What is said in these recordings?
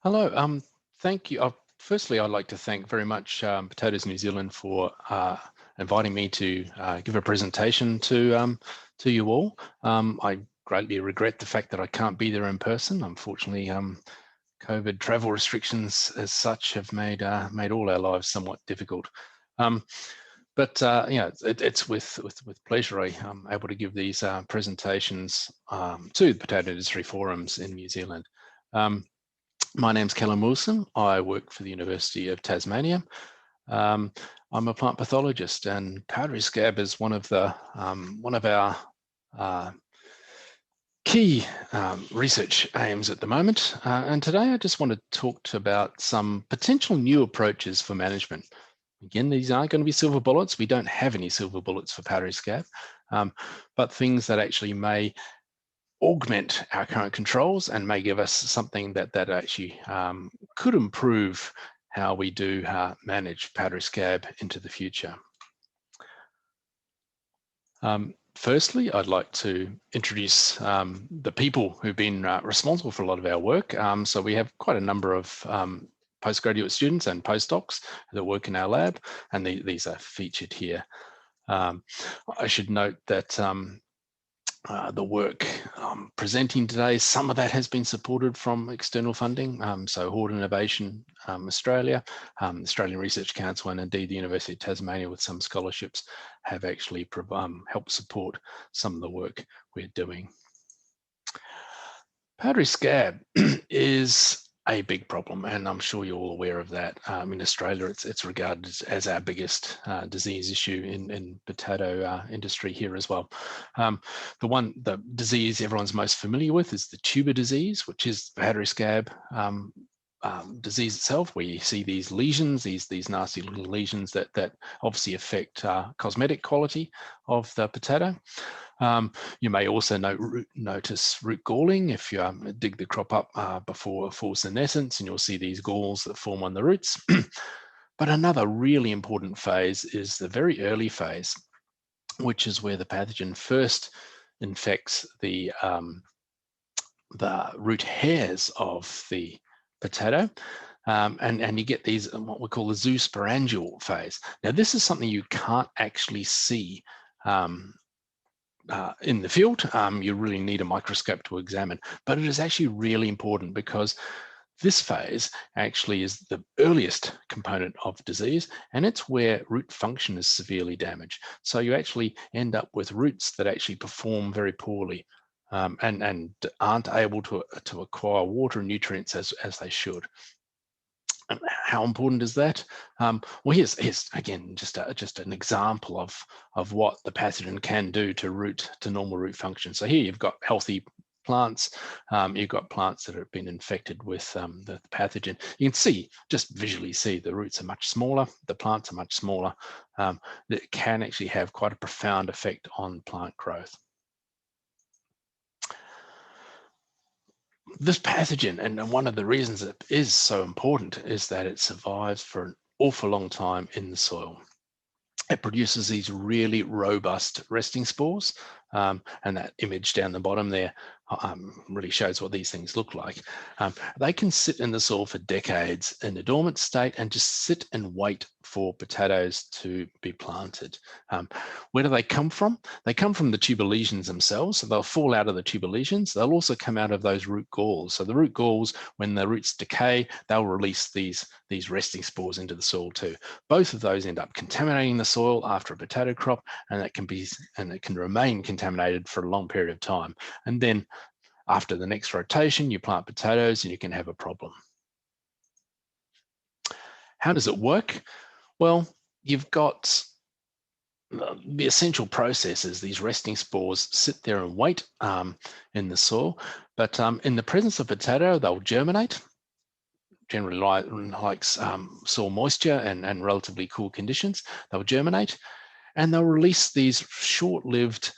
Hello. Thank you. Firstly, I'd like to thank very much Potatoes New Zealand for inviting me to give a presentation to you all. I greatly regret the fact that I can't be there in person. Unfortunately, COVID travel restrictions as such have made all our lives somewhat difficult. But it's with pleasure I'm able to give these presentations to the potato industry forums in New Zealand. My name's Calum Wilson. I work for the University of Tasmania. I'm a plant pathologist, and powdery scab is one of our key research aims at the moment. And today I just want to talk about some potential new approaches for management. Again, these aren't going to be silver bullets. We don't have any silver bullets for powdery scab, but things that actually may augment our current controls and may give us something that actually could improve how we do manage powdery scab into the future. Firstly, I'd like to introduce the people who've been responsible for a lot of our work. So we have quite a number of postgraduate students and postdocs that work in our lab, and these are featured here. I should note that the work presenting today, some of that has been supported from external funding. So Horde Innovation Australia, Australian Research Council, and indeed the University of Tasmania with some scholarships have actually helped support some of the work we're doing. Powdery scab is a big problem, and I'm sure you're all aware of that. In Australia, it's regarded as our biggest disease issue in potato industry here as well. The disease everyone's most familiar with is the tuber disease, which is powdery scab disease itself, where you see these lesions, these nasty little lesions that obviously affect cosmetic quality of the potato. You may also notice root galling if you dig the crop up before full senescence, and you'll see these galls that form on the roots. But another really important phase is the very early phase, which is where the pathogen first infects the root hairs of the potato. And you get these, what we call the zoosporangial phase. Now, this is something you can't actually see in the field. You really need a microscope to examine, but it is actually really important because this phase actually is the earliest component of disease, and it's where root function is severely damaged. So you actually end up with roots that actually perform very poorly and aren't able to acquire water and nutrients as they should. And how important is that? Well, here's again just an example of what the pathogen can do to normal root function. So here you've got healthy plants. You've got plants that have been infected with the pathogen. You can see, just visually see, the roots are much smaller. The plants are much smaller. That can actually have quite a profound effect on plant growth. This pathogen, and one of the reasons it is so important, is that it survives for an awful long time in the soil. It produces these really robust resting spores, and that image down the bottom there really shows what these things look like. They can sit in the soil for decades in a dormant state and just sit and wait for potatoes to be planted. Where do they come from? They come from the tuber lesions themselves, so they'll fall out of the tuber lesions. They'll also come out of those root galls. So the root galls, when the roots decay, they'll release these resting spores into the soil too. Both of those end up contaminating the soil after a potato crop, and it can remain contaminated for a long period of time. And then after the next rotation, you plant potatoes and you can have a problem. How does it work? Well, you've got the essential processes. These resting spores sit there and wait in the soil, but in the presence of potato, they'll germinate. Generally likes soil moisture and relatively cool conditions. They'll germinate and they'll release these short-lived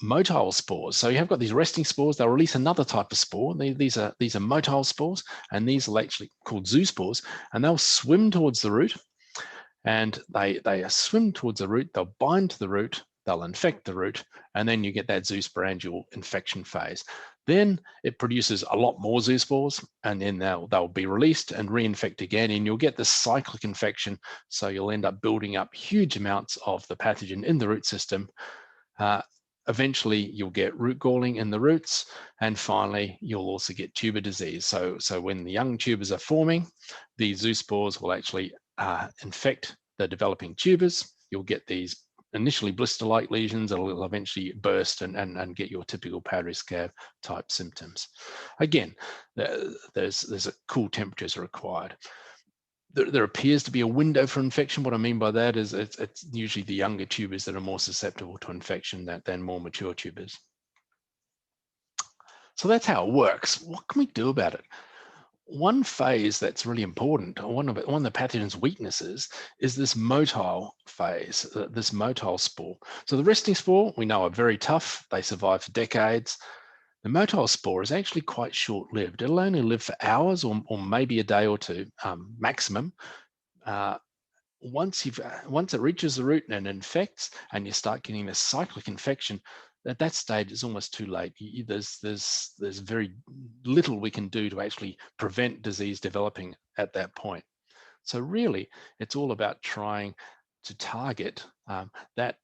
motile spores. So you have got these resting spores. They'll release another type of spore. These are motile spores, and these are actually called zoospores, and they'll swim towards the root. And they swim towards the root. They'll bind to the root. they'll infect the root, and then you get that zoosporangial infection phase. Then it produces a lot more zoospores, and then they'll be released and reinfect again, and you'll get this cyclic infection. So you'll end up building up huge amounts of the pathogen in the root system. Eventually, you'll get root galling in the roots, and finally, you'll also get tuber disease. So when the young tubers are forming, the zoospores will actually infect the developing tubers. You'll get these initially blister-like lesions that will eventually burst and get your typical powdery scab type symptoms. Again, there's a cool temperatures required. There appears to be a window for infection. What I mean by that is it's usually the younger tubers that are more susceptible to infection than more mature tubers. So that's how it works. What can we do about it? One phase that's really important, one of the pathogen's weaknesses, is this motile phase, this motile spore. So the resting spore, we know, are very tough. They survive for decades. The motile spore is actually quite short-lived. It'll only live for hours or maybe a day or two maximum. Once it reaches the root and infects, and you start getting this cyclic infection, at that stage it's almost too late. There's very little we can do to actually prevent disease developing at that point. So really, it's all about trying to target that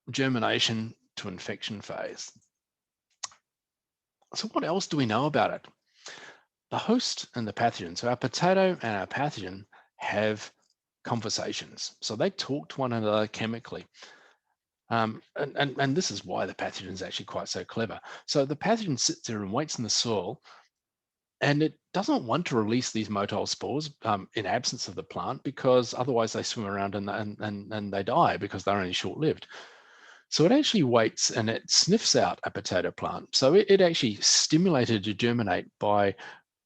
germination to infection phase. So what else do we know about it? The host and the pathogen. So our potato and our pathogen have conversations. So they talk to one another chemically. And this is why the pathogen is actually quite so clever. So the pathogen sits there and waits in the soil, and it doesn't want to release these motile spores in absence of the plant, because otherwise they swim around and they die because they're only short-lived. So it actually waits and it sniffs out a potato plant. So it actually stimulated to germinate by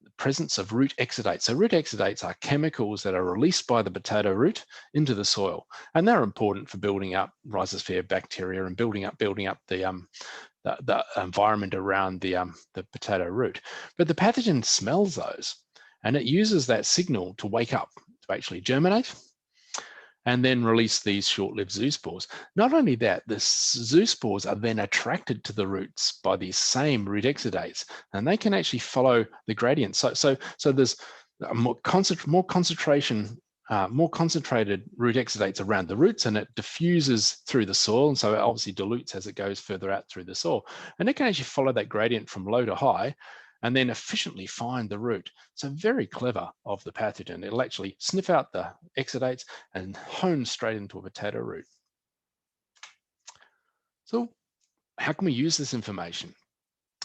the presence of root exudates. So root exudates are chemicals that are released by the potato root into the soil, and they're important for building up Rhizosphere bacteria and building up the environment around the potato root. But the pathogen smells those, and it uses that signal to wake up, to actually germinate, and then release these short-lived zoospores. Not only that, the zoospores are then attracted to the roots by these same root exudates, and they can actually follow the gradient. So there's a more concentrated root exudates around the roots, and it diffuses through the soil, and so it obviously dilutes as it goes further out through the soil. And it can actually follow that gradient from low to high, and then efficiently find the root. So very clever of the pathogen. It'll actually sniff out the exudates and hone straight into a potato root. So how can we use this information?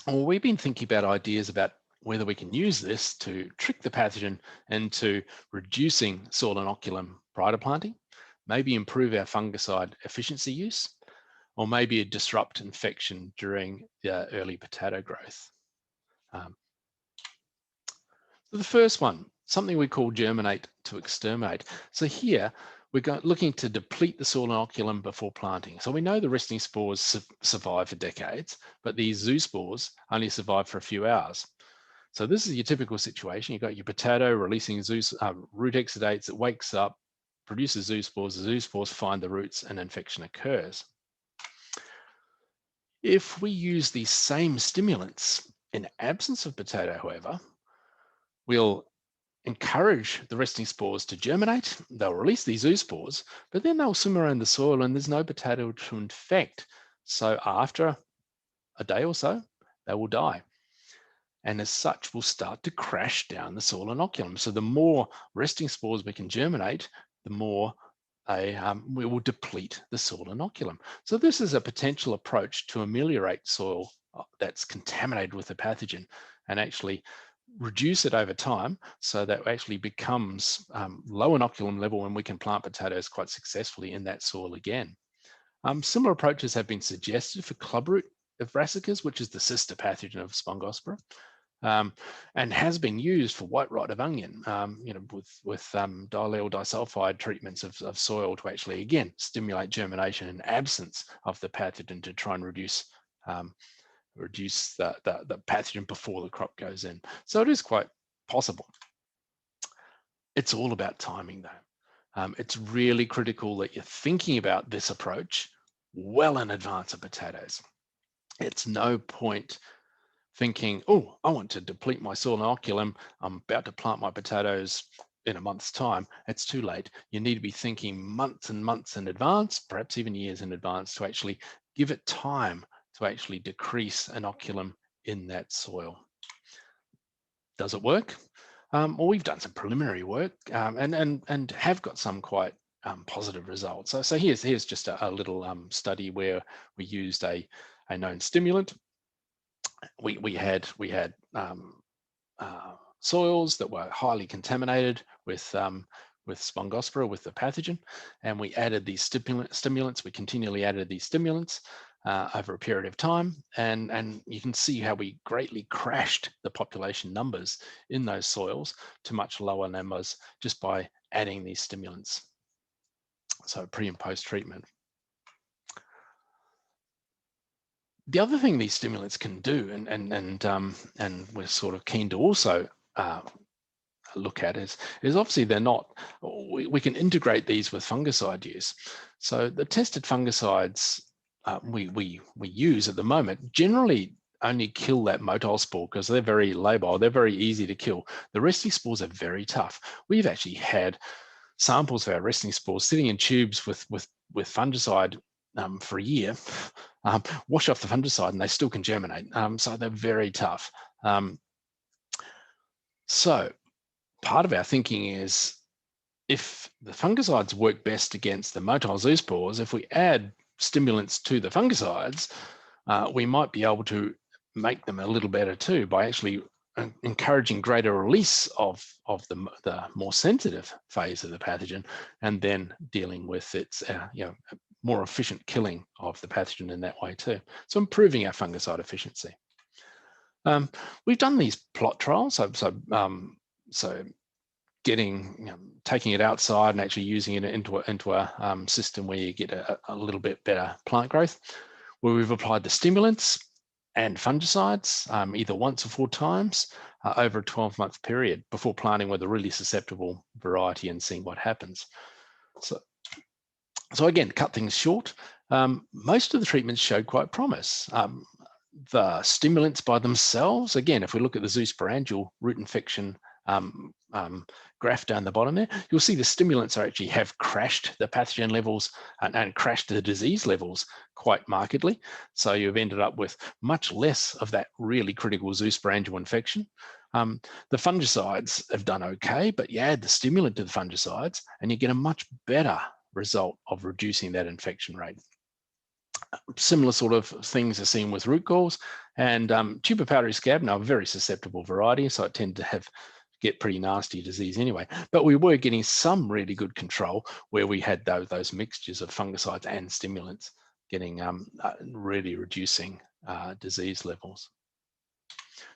Well, we've been thinking about ideas about whether we can use this to trick the pathogen into reducing soil inoculum prior to planting, maybe improve our fungicide efficiency use, or maybe disrupt infection during the early potato growth. So the first one, something we call germinate to exterminate. So here we're looking to deplete the soil inoculum before planting. So we know the resting spores survive for decades, but these zoospores only survive for a few hours. So this is your typical situation. You've got your potato releasing root exudates, it wakes up, produces zoospores, the zoospores find the roots, and infection occurs. If we use these same stimulants in absence of potato, however, we'll encourage the resting spores to germinate. They'll release these zoospores, but then they'll swim around the soil and there's no potato to infect. So after a day or so, they will die. And as such, we'll start to crash down the soil inoculum. So the more resting spores we can germinate, the more we will deplete the soil inoculum. So this is a potential approach to ameliorate soil that's contaminated with the pathogen and actually reduce it over time so that it actually becomes low inoculum level, and we can plant potatoes quite successfully in that soil again. Similar approaches have been suggested for clubroot of brassicas, which is the sister pathogen of Spongospora, and has been used for white rot of onion, with diallyl disulfide treatments of soil to actually, again, stimulate germination in absence of the pathogen to try and reduce the pathogen before the crop goes in. So it is quite possible. It's all about timing though. It's really critical that you're thinking about this approach well in advance of potatoes. It's no point thinking, oh, I want to deplete my soil inoculum, I'm about to plant my potatoes in a month's time. It's too late. You need to be thinking months and months in advance, perhaps even years in advance, to actually give it time to actually decrease inoculum in that soil. Does it work? Well, we've done some preliminary work and have got some quite positive results. So here's just a little study where we used a known stimulant. We had soils that were highly contaminated with Spongospora, with the pathogen, and we added these stimulants. We continually added these stimulants over a period of time, and you can see how we greatly crashed the population numbers in those soils to much lower numbers just by adding these stimulants. So pre and post treatment. The other thing these stimulants can do, and we're sort of keen to also look at is obviously they're not, we can integrate these with fungicide use. So the tested fungicides we use at the moment generally only kill that motile spore because they're very labile, they're very easy to kill. The resting spores are very tough. We've actually had samples of our resting spores sitting in tubes with fungicide for a year, wash off the fungicide and they still can germinate. So they're very tough. So part of our thinking is, if the fungicides work best against the motile zoospores, if we add stimulants to the fungicides, we might be able to make them a little better too by actually encouraging greater release of the more sensitive phase of the pathogen, and then dealing with its more efficient killing of the pathogen in that way too. So improving our fungicide efficiency. We've done these plot trials, so taking it outside and actually using it into a system where you get a little bit better plant growth, where we've applied the stimulants and fungicides either once or 4 times over a 12-month period before planting with a really susceptible variety and seeing what happens. So again, cut things short, most of the treatments showed quite promise. The stimulants by themselves, again, if we look at the zoosporangial root infection graph down the bottom there, you'll see the stimulants actually have crashed the pathogen levels and crashed the disease levels quite markedly. So you've ended up with much less of that really critical zoosporangial infection. The fungicides have done okay, but you add the stimulant to the fungicides and you get a much better result of reducing that infection rate. Similar sort of things are seen with root galls, and tuber powdery scab, now a very susceptible variety, so it tend to get pretty nasty disease anyway. But we were getting some really good control where we had those mixtures of fungicides and stimulants getting really reducing disease levels.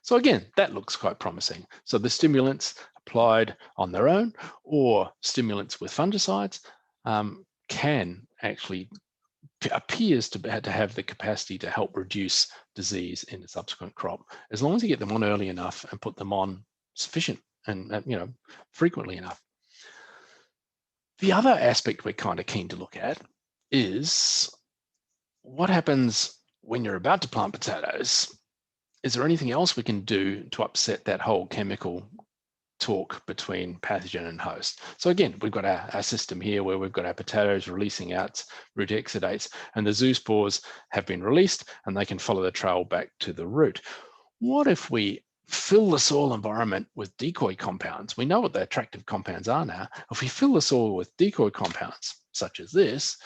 So again, that looks quite promising. So the stimulants applied on their own or stimulants with fungicides can actually appears to have the capacity to help reduce disease in a subsequent crop, as long as you get them on early enough and put them on sufficient and frequently enough. The other aspect we're kind of keen to look at is what happens when you're about to plant potatoes. Is there anything else we can do to upset that whole chemical talk between pathogen and host? So again, we've got our system here where we've got our potatoes releasing out root exudates, and the zoospores have been released and they can follow the trail back to the root. What if we fill the soil environment with decoy compounds? We know what the attractive compounds are now. If we fill the soil with decoy compounds, such as this,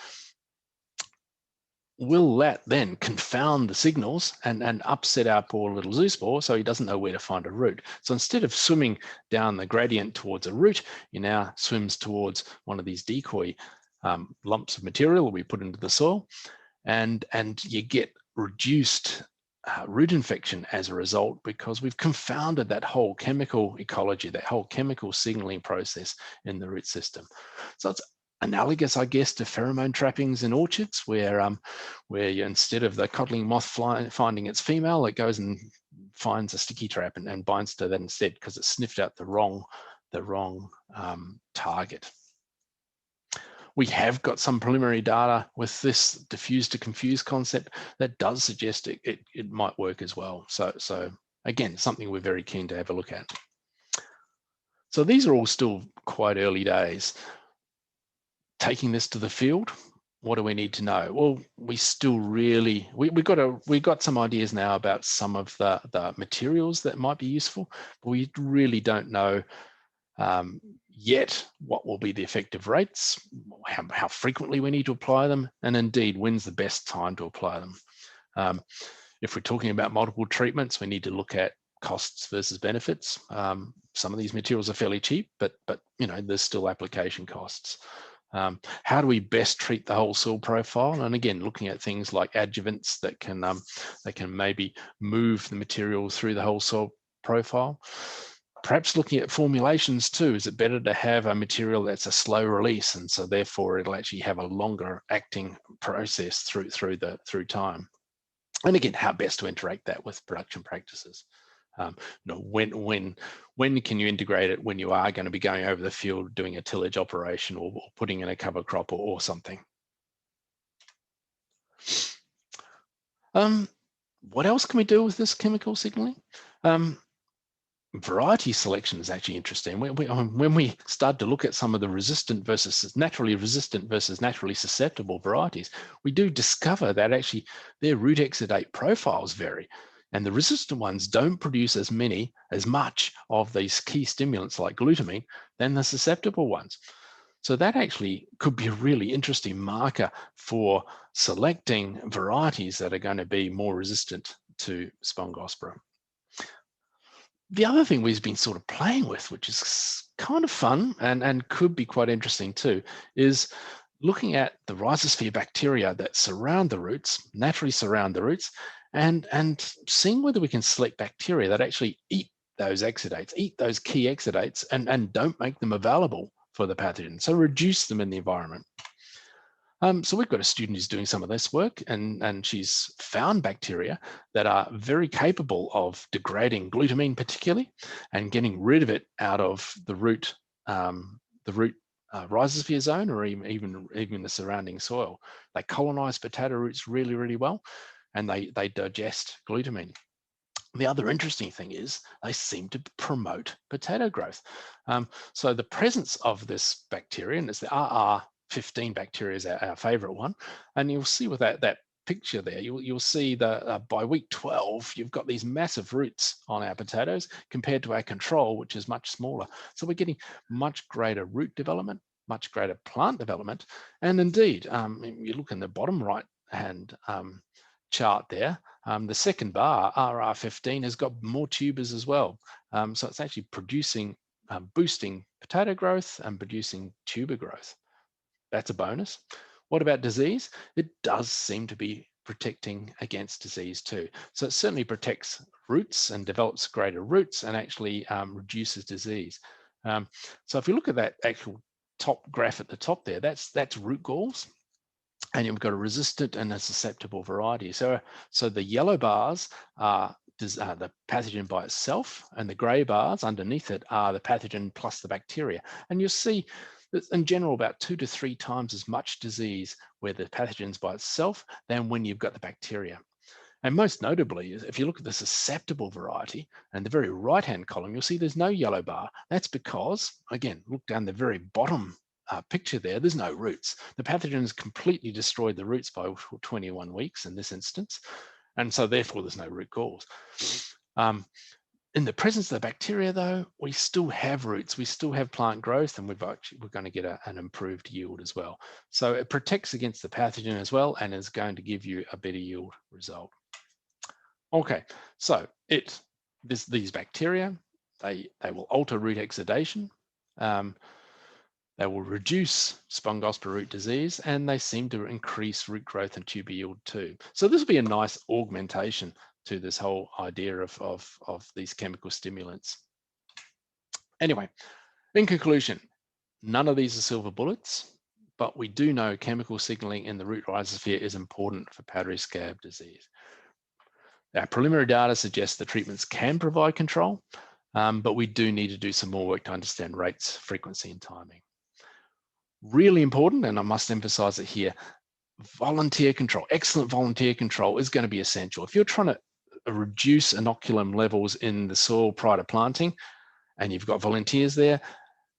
will that then confound the signals and upset our poor little zoospore so he doesn't know where to find a root? So instead of swimming down the gradient towards a root, he now swims towards one of these decoy lumps of material we put into the soil, and you get reduced root infection as a result, because we've confounded that whole chemical ecology, that whole chemical signaling process in the root system. So it's analogous, I guess, to pheromone trappings in orchards, where you, instead of the codling moth finding its female, it goes and finds a sticky trap and binds to that instead, because it sniffed out the wrong target. We have got some preliminary data with this diffuse to confuse concept that does suggest it might work as well. So again, something we're very keen to have a look at. So these are all still quite early days. Taking this to the field, what do we need to know? Well, we still really, we got some ideas now about some of the materials that might be useful, but we really don't know yet what will be the effective rates, how frequently we need to apply them, and indeed when's the best time to apply them. If we're talking about multiple treatments, we need to look at costs versus benefits. Some of these materials are fairly cheap, but you know, there's still application costs. How do we best treat the whole soil profile? And again, looking at things like adjuvants that can maybe move the material through the whole soil profile. Perhaps looking at formulations too. Is it better to have a material that's a slow release, and so therefore it'll actually have a longer acting process through time? And again, how best to interact that with production practices. You know, when can you integrate it when you are going to be going over the field doing a tillage operation or putting in a cover crop or something? What else can we do with this chemical signaling? Variety selection is actually interesting. When we start to look at some of the resistant versus naturally susceptible varieties, we do discover that actually their root exudate profiles vary. And the resistant ones don't produce as much of these key stimulants like glutamine than the susceptible ones. So that actually could be a really interesting marker for selecting varieties that are going to be more resistant to Spongospora. The other thing we've been sort of playing with, which is kind of fun and could be quite interesting too, is looking at the Rhizosphere bacteria that surround the roots, naturally surround the roots, and seeing whether we can select bacteria that actually eat those exudates, eat those key exudates, and don't make them available for the pathogen, so reduce them in the environment. So we've got a student who's doing some of this work, and she's found bacteria that are very capable of degrading glutamine particularly, and getting rid of it out of the root Rhizosphere zone, or even the surrounding soil. They colonize potato roots really, really well, and they digest glutamine. The other interesting thing is they seem to promote potato growth. So the presence of this bacteria, and it's the RR15 bacteria is our favorite one, and you'll see with that picture there, you'll see that by week 12, you've got these massive roots on our potatoes compared to our control, which is much smaller. So we're getting much greater root development, much greater plant development. And indeed, you look in the bottom right hand chart there, the second bar, RR15, has got more tubers as well. So it's actually producing, boosting potato growth and producing tuber growth. That's a bonus. What about disease? It does seem to be protecting against disease too. So it certainly protects roots and develops greater roots and actually reduces disease. So if you look at that actual top graph at the top there, that's root galls. And you've got a resistant and a susceptible variety. So the yellow bars are the pathogen by itself, and the gray bars underneath it are the pathogen plus the bacteria. And you'll see that in general about 2 to 3 times as much disease where the pathogen's by itself than when you've got the bacteria. And most notably, if you look at the susceptible variety and the very right-hand column, you'll see there's no yellow bar. That's because, again, look down the very bottom picture there, there's no roots. The pathogen has completely destroyed the roots by 21 weeks in this instance, and so therefore there's no root galls. In the presence of the bacteria though, we still have roots, we still have plant growth, and we're going to get an improved yield as well. So it protects against the pathogen as well, and is going to give you a better yield result. Okay, so these bacteria, they will alter root exudation. They will reduce Spongospora root disease, and they seem to increase root growth and tuber yield too. So this will be a nice augmentation to this whole idea of these chemical stimulants. Anyway, in conclusion, none of these are silver bullets, but we do know chemical signaling in the root rhizosphere is important for powdery scab disease. Our preliminary data suggests the treatments can provide control, but we do need to do some more work to understand rates, frequency, and timing. Really important, and I must emphasize it here, volunteer control, excellent volunteer control is going to be essential. If you're trying to reduce inoculum levels in the soil prior to planting, and you've got volunteers there,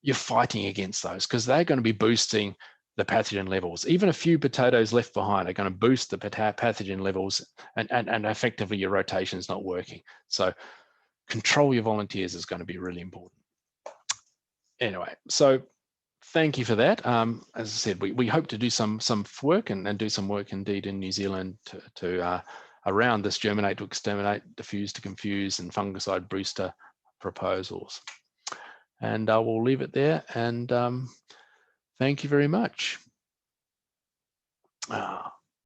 you're fighting against those because they're going to be boosting the pathogen levels. Even a few potatoes left behind are going to boost the pathogen levels, and effectively your rotation is not working. So control your volunteers is going to be really important. Anyway, so thank you for that. As I said, we hope to do some work and do some work indeed in New Zealand to around this germinate to exterminate, diffuse to confuse, and fungicide booster proposals. And I will leave it there. And thank you very much.